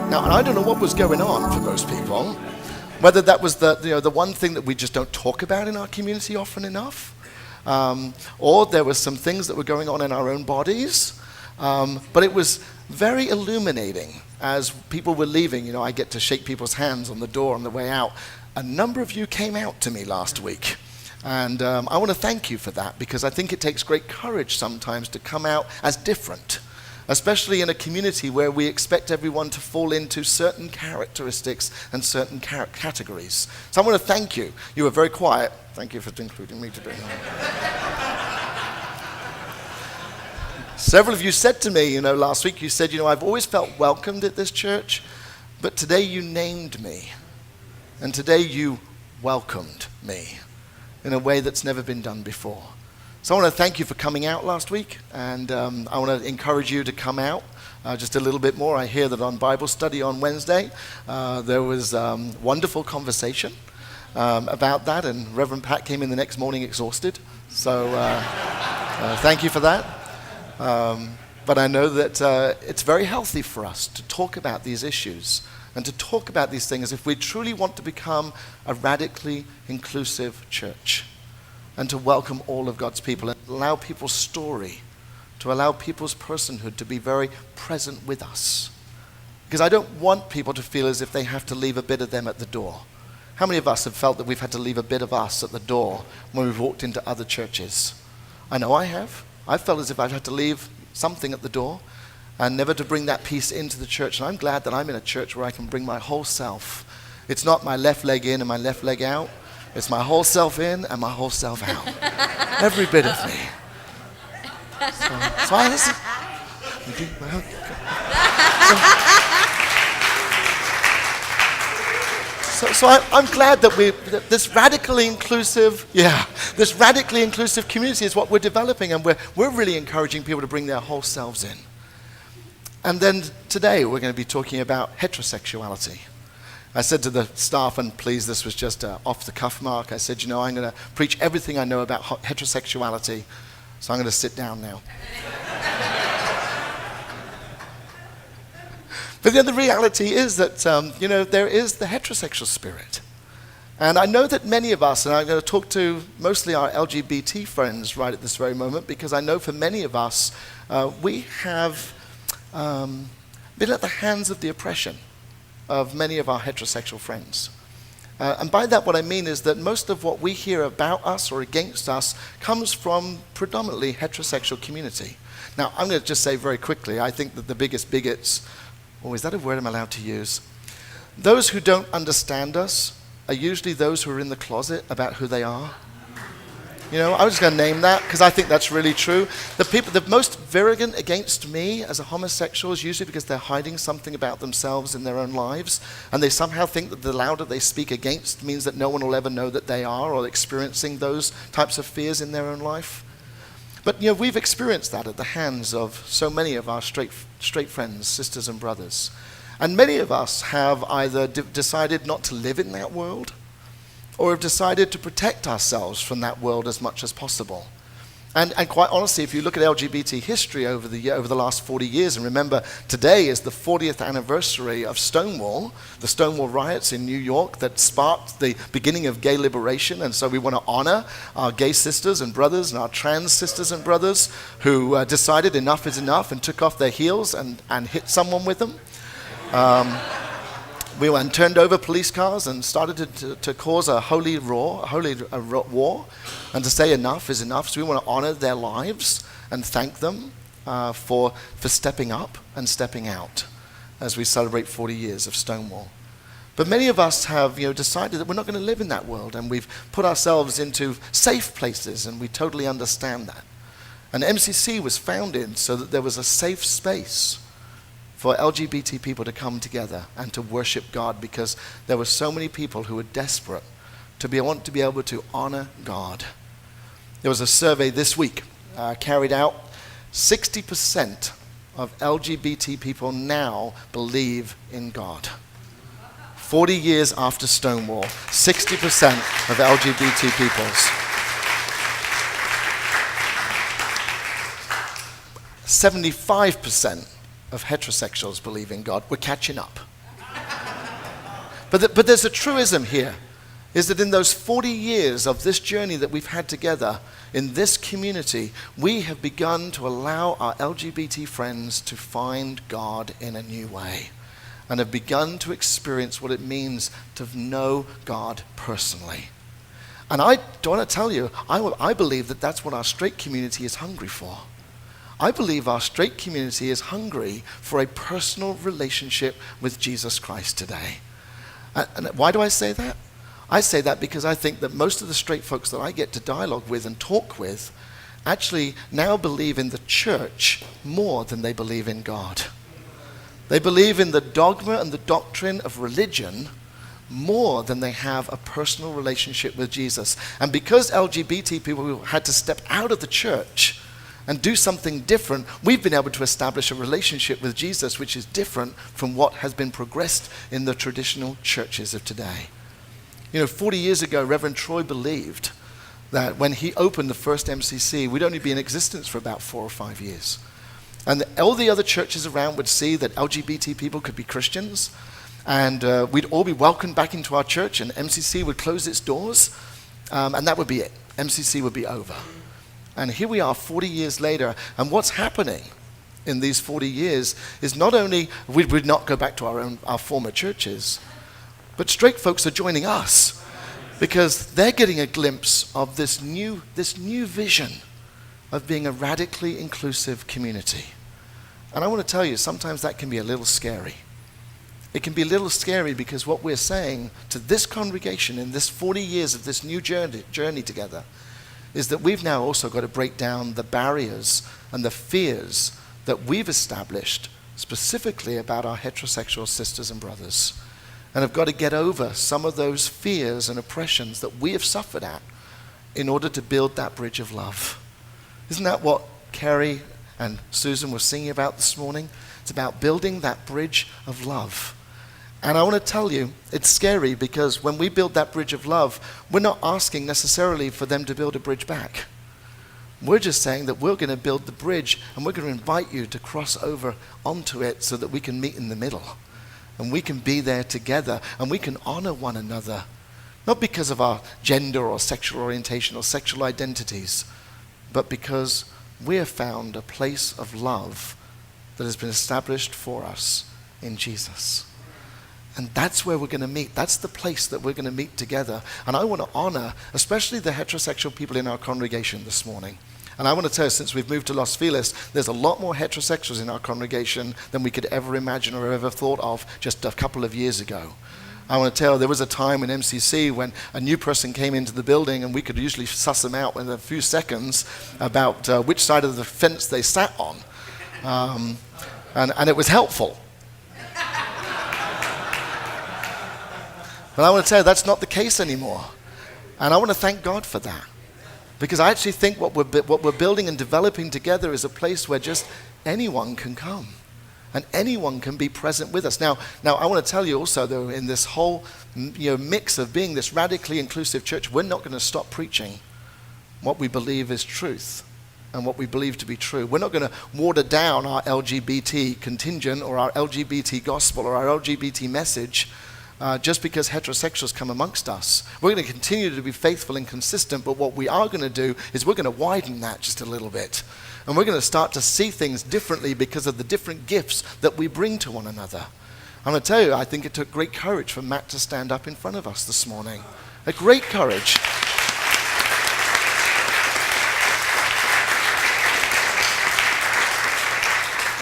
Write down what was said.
Now, and I don't know what was going on for most people, whether that was the one thing that we just don't talk about in our community often enough, or there were some things that were going on in our own bodies, but it was very illuminating as people were leaving. I get to shake people's hands on the door on the way out. A number of you came out to me last week, and I want to thank you for that, because I think it takes great courage sometimes to come out as different, especially in a community where we expect everyone to fall into certain characteristics and certain categories. So I want to thank you. You were very quiet. Thank you for including me today. Several of you said to me, last week, you said, I've always felt welcomed at this church, but today you named me. And today you welcomed me in a way that's never been done before. So I want to thank you for coming out last week, and I want to encourage you to come out just a little bit more. I hear that on Bible study on Wednesday, there was wonderful conversation about that, and Reverend Pat came in the next morning exhausted. So thank you for that. But I know that it's very healthy for us to talk about these issues and to talk about these things if we truly want to become a radically inclusive church, and to welcome all of God's people and allow people's story, to allow people's personhood to be very present with us. Because I don't want people to feel as if they have to leave a bit of them at the door. How many of us have felt that we've had to leave a bit of us at the door when we've walked into other churches? I know I have. I've felt as if I've had to leave something at the door and never to bring that piece into the church. And I'm glad that I'm in a church where I can bring my whole self. It's not my left leg in and my left leg out. It's my whole self in and my whole self out. Every bit of me. So I listen. So I'm glad that this radically inclusive community is what we're developing, and we're really encouraging people to bring their whole selves in. And then today we're going to be talking about heterosexuality. I said to the staff, and please, this was just off the cuff mark, I said, I'm going to preach everything I know about heterosexuality, so I'm going to sit down now. But then the reality is that, there is the heterosexual spirit. And I know that many of us, and I'm going to talk to mostly our LGBT friends right at this very moment, because I know for many of us, we have been at the hands of the oppression of many of our heterosexual friends. And by that, what I mean is that most of what we hear about us or against us comes from predominantly heterosexual community. Now, I'm going to just say very quickly, I think that the biggest bigots, is that a word I'm allowed to use? Those who don't understand us are usually those who are in the closet about who they are. I'm just going to name that because I think that's really true. The people the most virulent against me as a homosexual is usually because they're hiding something about themselves in their own lives, and they somehow think that the louder they speak against means that no one will ever know that they are or experiencing those types of fears in their own life. But we've experienced that at the hands of so many of our straight friends, sisters and brothers. And many of us have either decided not to live in that world, or have decided to protect ourselves from that world as much as possible. And quite honestly, if you look at LGBT history over the last 40 years, and remember today is the 40th anniversary of Stonewall, the Stonewall riots in New York that sparked the beginning of gay liberation, and so we want to honor our gay sisters and brothers and our trans sisters and brothers who decided enough is enough and took off their heels and hit someone with them. We went and turned over police cars and started to cause a holy war, and to say enough is enough. So we want to honor their lives and thank them for stepping up and stepping out as we celebrate 40 years of Stonewall. But many of us have decided that we're not going to live in that world, and we've put ourselves into safe places, and we totally understand that. And MCC was founded so that there was a safe space for LGBT people to come together and to worship God, because there were so many people who were desperate to be able to honor God. There was a survey this week carried out. 60% of LGBT people now believe in God. 40 years after Stonewall, 60% of LGBT peoples. 75% of heterosexuals believe in God. We're catching up. But there's a truism here, is that in those 40 years of this journey that we've had together in this community, we have begun to allow our LGBT friends to find God in a new way and have begun to experience what it means to know God personally. And I want to tell you, I believe that that's what our straight community is hungry for. I believe our straight community is hungry for a personal relationship with Jesus Christ today. And why do I say that? I say that because I think that most of the straight folks that I get to dialogue with and talk with actually now believe in the church more than they believe in God. They believe in the dogma and the doctrine of religion more than they have a personal relationship with Jesus. And because LGBT people had to step out of the church and do something different, we've been able to establish a relationship with Jesus which is different from what has been progressed in the traditional churches of today. 40 years ago, Reverend Troy believed that when he opened the first MCC, we'd only be in existence for about 4 or 5 years. And all the other churches around would see that LGBT people could be Christians, and we'd all be welcomed back into our church, and MCC would close its doors, and that would be it. MCC would be over. And here we are 40 years later, and what's happening in these 40 years is not only we would not go back to our former churches, but straight folks are joining us because they're getting a glimpse of this new vision of being a radically inclusive community. And I want to tell you, sometimes that can be a little scary. It can be a little scary because what we're saying to this congregation in this 40 years of this new journey together is that we've now also got to break down the barriers and the fears that we've established specifically about our heterosexual sisters and brothers, and have got to get over some of those fears and oppressions that we have suffered at in order to build that bridge of love. Isn't that what Carrie and Susan were singing about this morning? It's about building that bridge of love. And I want to tell you, it's scary because when we build that bridge of love, we're not asking necessarily for them to build a bridge back. We're just saying that we're going to build the bridge and we're going to invite you to cross over onto it so that we can meet in the middle. And we can be there together and we can honor one another, not because of our gender or sexual orientation or sexual identities, but because we have found a place of love that has been established for us in Jesus. And that's where we're going to meet. That's the place that we're going to meet together. And I want to honor, especially the heterosexual people in our congregation this morning. And I want to tell you, since we've moved to Los Feliz, there's a lot more heterosexuals in our congregation than we could ever imagine or ever thought of just a couple of years ago. I want to tell you, there was a time in MCC when a new person came into the building and we could usually suss them out in a few seconds about which side of the fence they sat on. And it was helpful. But I want to tell you, that's not the case anymore. And I want to thank God for that. Because I actually think what we're building and developing together is a place where just anyone can come. And anyone can be present with us. Now I want to tell you also, though, in this whole mix of being this radically inclusive church, we're not going to stop preaching what we believe is truth and what we believe to be true. We're not going to water down our LGBT contingent or our LGBT gospel or our LGBT message just because heterosexuals come amongst us. We're going to continue to be faithful and consistent, but what we are going to do is we're going to widen that just a little bit. And we're going to start to see things differently because of the different gifts that we bring to one another. I'm going to tell you, I think it took great courage for Matt to stand up in front of us this morning. A great courage.